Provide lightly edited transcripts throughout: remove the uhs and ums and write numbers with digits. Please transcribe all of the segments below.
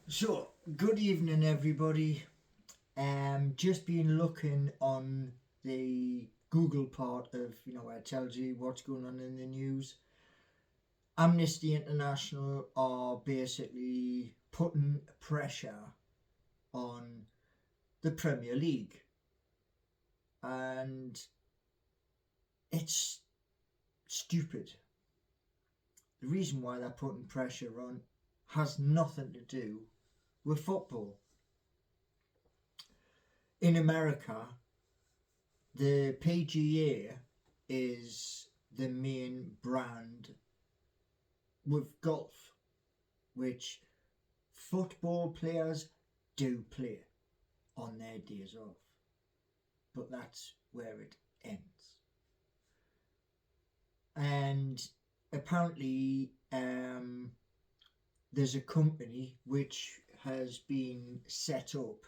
So, good evening, everybody. Just been looking on the Google part of, where it tells you what's going on in the news. Amnesty International are basically putting pressure on the Premier League. And it's stupid. The reason why they're putting pressure on has nothing to do with football. In America, the PGA is the main brand with golf, which football players do play on their days off, but that's where it ends. And apparently, there's a company which has been set up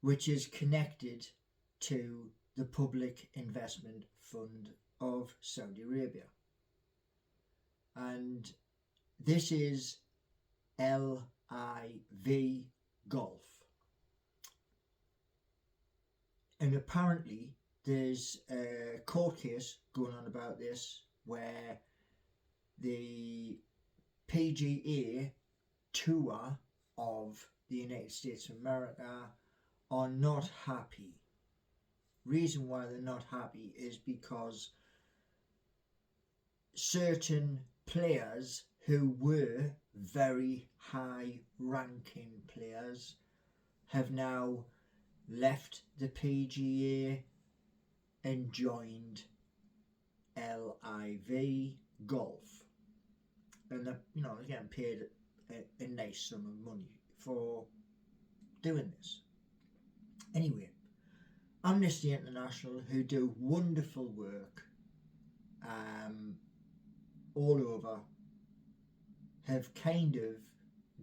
which is connected to the Public Investment Fund of Saudi Arabia. And this is LIV Golf. And apparently there's a court case going on about this where the PGA Tour of the United States of America are not happy. Reason why they're not happy is because certain players who were very high ranking players have now left the PGA and joined LIV Golf, and they're getting paid a nice sum of money for doing this. Anyway, Amnesty International, who do wonderful work all over, have kind of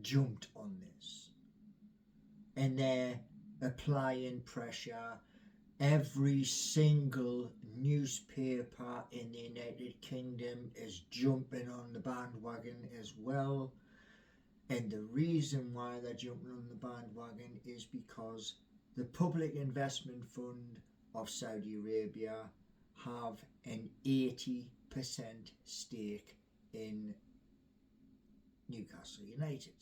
jumped on this, and they're applying pressure. Every single newspaper in the United Kingdom is jumping on the bandwagon as well. And the reason why they're jumping on the bandwagon is because the Public Investment Fund of Saudi Arabia have an 80% stake in Newcastle United,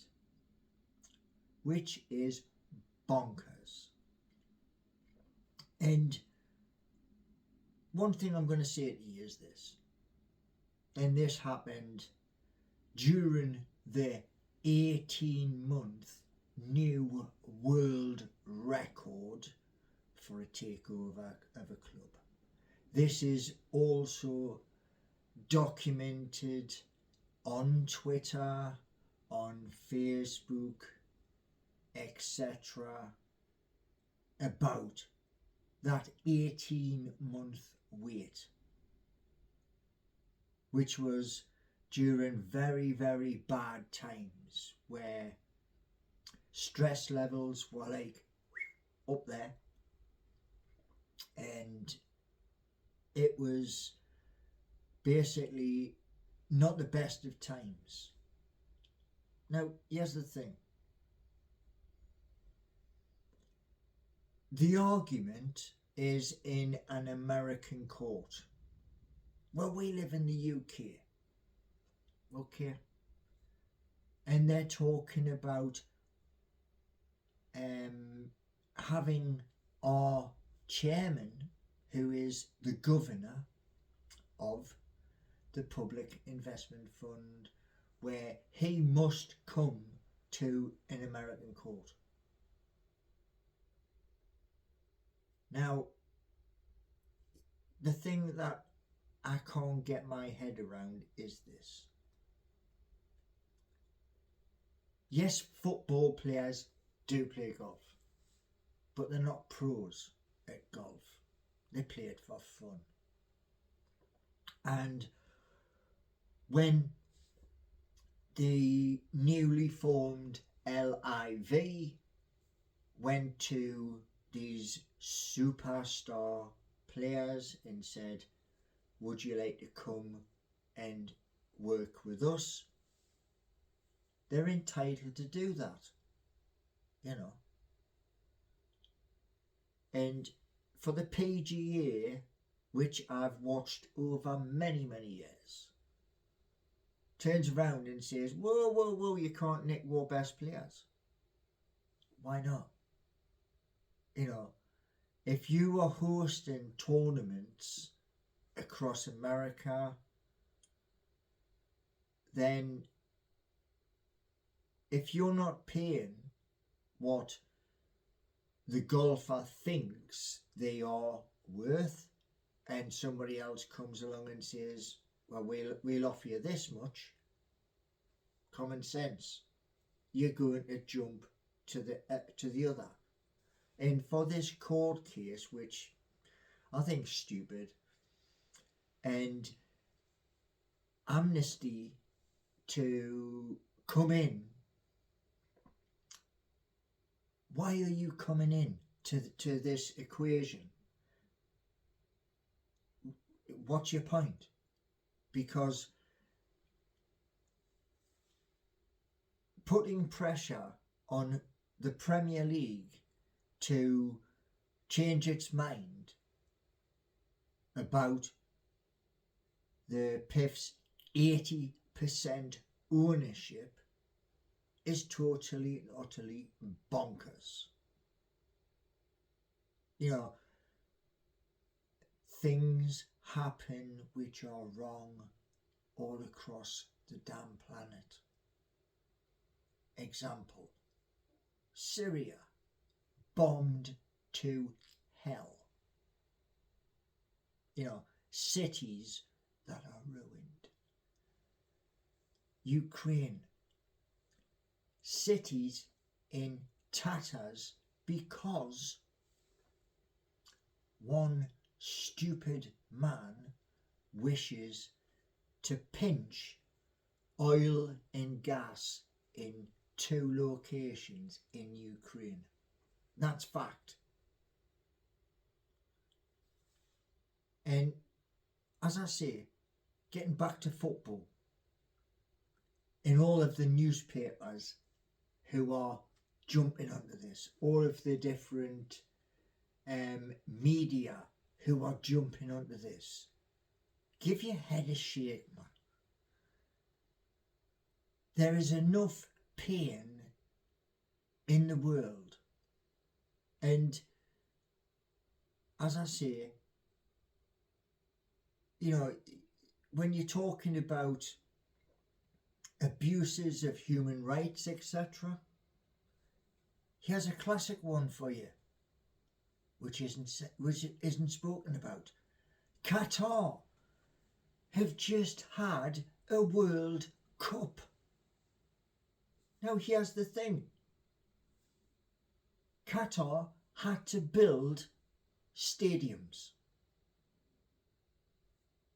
which is bonkers. And one thing I'm going to say to you is this, and this happened during the 18-month new world record for a takeover of a club. This is also documented on Twitter, on Facebook, etc. about that 18-month wait, which was during very, very bad times where stress levels were like up there, and it was basically not the best of times. Now, here's the thing. The argument is in an American court. Well, we live in the UK. Okay. And they're talking about having our chairman, who is the governor of the Public Investment Fund, where he must come to an American court. Now, the thing that I can't get my head around is this. Yes, football players do play golf, but they're not pros at golf. They play it for fun. And when the newly formed LIV went to these superstar players and said, would you like to come and work with us? they're entitled to do that, you know. And for the PGA, which I've watched over many, many years, turns around and says, whoa, whoa, whoa, you can't nick your best players. Why not? You know, if you are hosting tournaments across America, then if you're not paying what the golfer thinks they are worth, and somebody else comes along and says, well, we'll offer you this much, common sense, you're going to jump to the other. And for this court case, which I think is stupid, and Amnesty to come in, why are you coming in to this equation? What's your point? Because putting pressure on the Premier League to change its mind about the PIF's 80% ownership is totally and utterly bonkers. You know, things happen which are wrong all across the damn planet. Example, Syria bombed to hell. You know, cities that are ruined. Ukraine, cities in tatters because one stupid man wishes to pinch oil and gas in 2 locations in Ukraine. That's fact. And as I say, getting back to football, in all of the newspapers who are jumping onto this, all of the different media who are jumping onto this, give your head a shake, man. There is enough pain in the world, and as I say, you know, when you're talking about abuses of human rights, etc., here's a classic one for you, which isn't spoken about. Qatar have just had a World Cup. Now here's the thing. Qatar had to build stadiums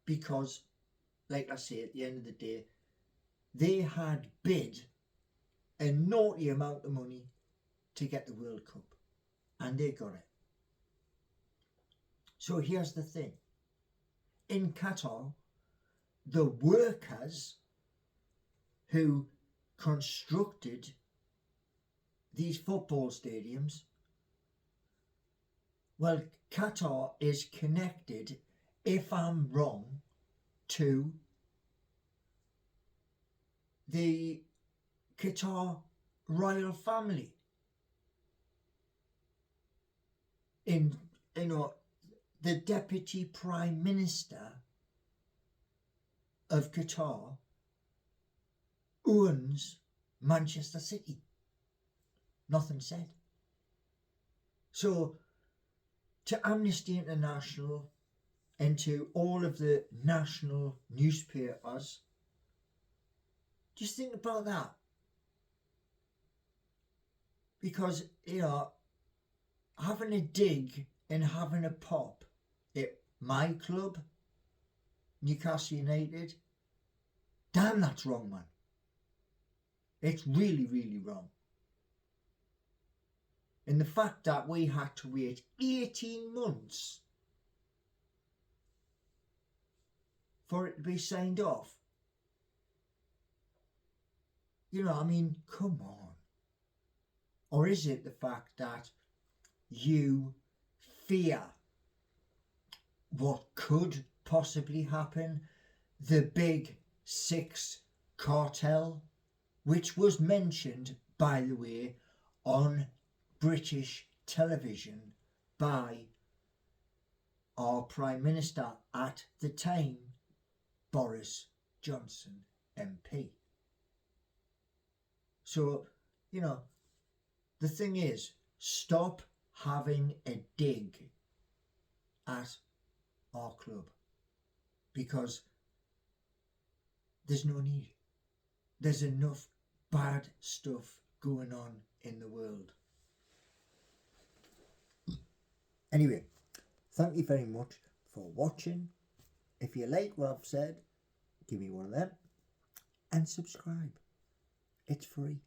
because, like I say, at the end of the day, they had bid a naughty amount of money to get the World Cup, and they got it. So here's the thing. In Qatar, the workers who constructed these football stadiums, well, Qatar is connected, if I'm wrong, to the Qatar royal family. In, you know, the deputy prime minister of Qatar owns Manchester City. Nothing said. So to Amnesty International and to all of the national newspapers, just think about that. Because, you know, having a dig and having a pop at my club, Newcastle United, damn, that's wrong, man. It's really, really wrong. And the fact that we had to wait 18 months for it to be signed off, You know, I mean, come on. Or is it the fact that you fear what could possibly happen? The big six cartel, which was mentioned, by the way, on British television by our Prime Minister at the time, Boris Johnson MP. So, you know, the thing is, stop having a dig at our club, because there's no need. There's enough bad stuff going on in the world. Anyway, thank you very much for watching. If you like what I've said, give me one of them and subscribe. It's free.